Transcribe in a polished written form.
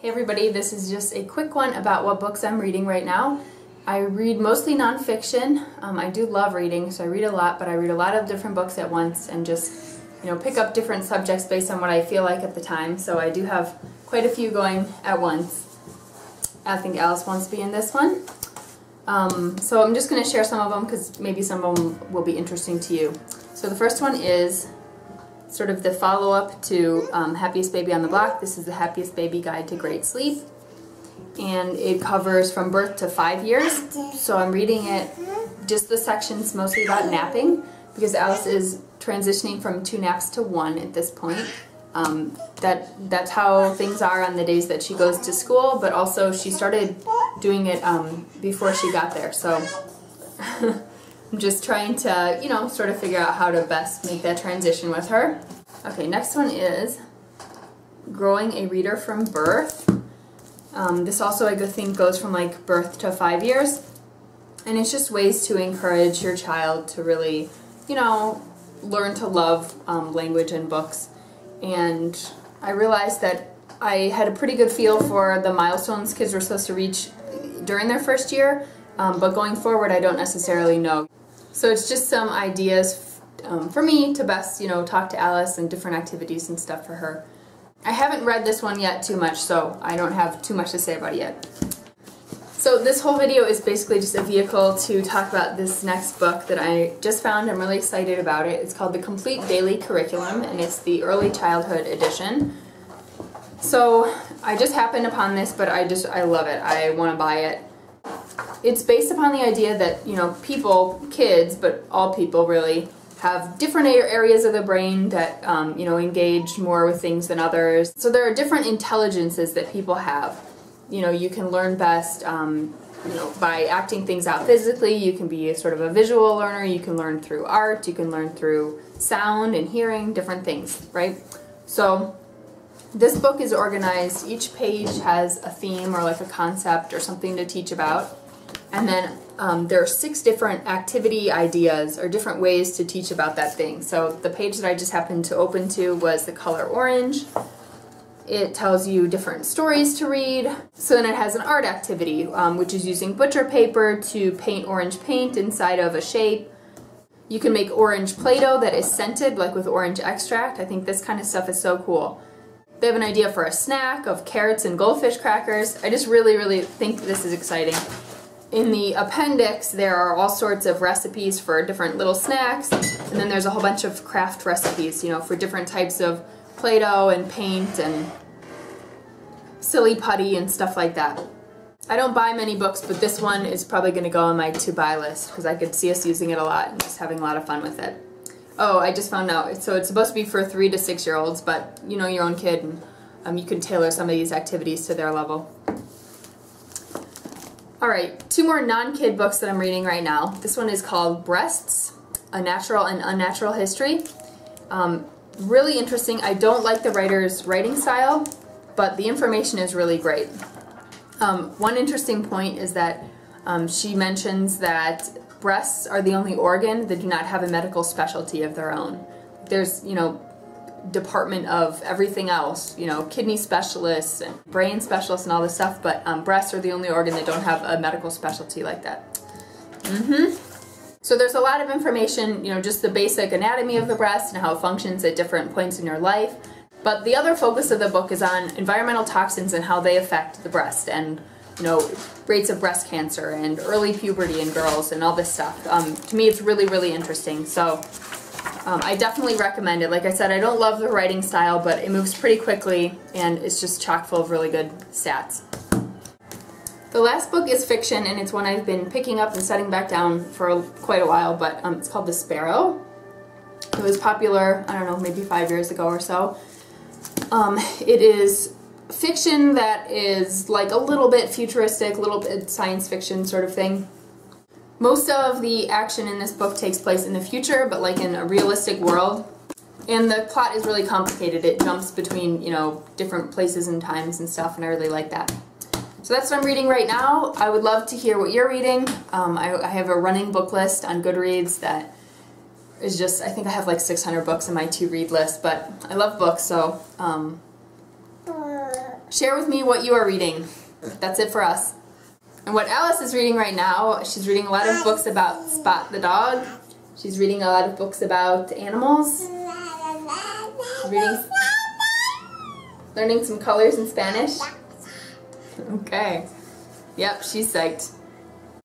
Hey everybody, this is just a quick one about what books I'm reading right now. I read mostly nonfiction. I do love reading, so I read a lot, but I read a lot of different books at once and just, pick up different subjects based on what I feel like at the time. So I do have quite a few going at once. I think Alice wants to be in this one. So I'm just going to share some of them because maybe some of them will be interesting to you. So the first one is sort of the follow-up to Happiest Baby on the Block. This is the Happiest Baby Guide to Great Sleep. And it covers from birth to 5 years. So I'm reading it, just the sections mostly about napping, because Alice is transitioning from 2 naps to 1 at this point. That's how things are on the days that she goes to school, but also she started doing it before she got there. So I'm just trying to, sort of figure out how to best make that transition with her. Okay, next one is Growing a Reader from Birth. This also, I think, goes from like birth to 5 years. And it's just ways to encourage your child to really, learn to love language and books. And I realized that I had a pretty good feel for the milestones kids were supposed to reach during their first year, but going forward I don't necessarily know. So it's just some ideas for me to best, talk to Alice and different activities and stuff for her. I haven't read this one yet too much, so I don't have too much to say about it yet. So this whole video is basically just a vehicle to talk about this next book that I just found. I'm really excited about it. It's called The Complete Daily Curriculum, and it's the Early Childhood Edition. So I just happened upon this, but I love it. I want to buy it. It's based upon the idea that, people, kids, but all people really, have different areas of the brain that, engage more with things than others. So there are different intelligences that people have. You can learn best, by acting things out physically. You can be sort of a visual learner. You can learn through art. You can learn through sound and hearing, different things, right? So this book is organized. Each page has a theme or like a concept or something to teach about. And then there are 6 different activity ideas or different ways to teach about that thing. So the page that I just happened to open to was the color orange. It tells you different stories to read. So then it has an art activity, which is using butcher paper to paint orange paint inside of a shape. You can make orange Play-Doh that is scented, like with orange extract. I think this kind of stuff is so cool. They have an idea for a snack of carrots and goldfish crackers. I just really, really think this is exciting. In the appendix, there are all sorts of recipes for different little snacks, and then there's a whole bunch of craft recipes, for different types of Play-Doh and paint and silly putty and stuff like that. I don't buy many books, but this one is probably going to go on my to-buy list because I could see us using it a lot and just having a lot of fun with it. Oh, I just found out, so it's supposed to be for 3 to 6 year olds, but your own kid, and you can tailor some of these activities to their level. Alright, 2 more non-kid books that I'm reading right now. This one is called Breasts, A Natural and Unnatural History. Really interesting. I don't like the writer's writing style, but the information is really great. One interesting point is that she mentions that breasts are the only organ that do not have a medical specialty of their own. There's, department of everything else, kidney specialists and brain specialists and all this stuff, but breasts are the only organ that don't have a medical specialty like that. So there's a lot of information, just the basic anatomy of the breast and how it functions at different points in your life. But the other focus of the book is on environmental toxins and how they affect the breast and, rates of breast cancer and early puberty in girls and all this stuff. To me, it's really, really interesting. So I definitely recommend it. Like I said, I don't love the writing style, but it moves pretty quickly and it's just chock full of really good stats. The last book is fiction, and it's one I've been picking up and setting back down for quite a while, but it's called The Sparrow. It was popular, I don't know, maybe 5 years ago or so. It is fiction that is like a little bit futuristic, a little bit science fiction sort of thing. Most of the action in this book takes place in the future, but like in a realistic world. And the plot is really complicated. It jumps between, different places and times and stuff, and I really like that. So that's what I'm reading right now. I would love to hear what you're reading. I have a running book list on Goodreads that is just, I think I have like 600 books in my to-read list, but I love books, so share with me what you are reading. That's it for us. And what Alice is reading right now, she's reading a lot of books about Spot the dog. She's reading a lot of books about animals. She's learning some colors in Spanish. Okay. Yep, she's psyched.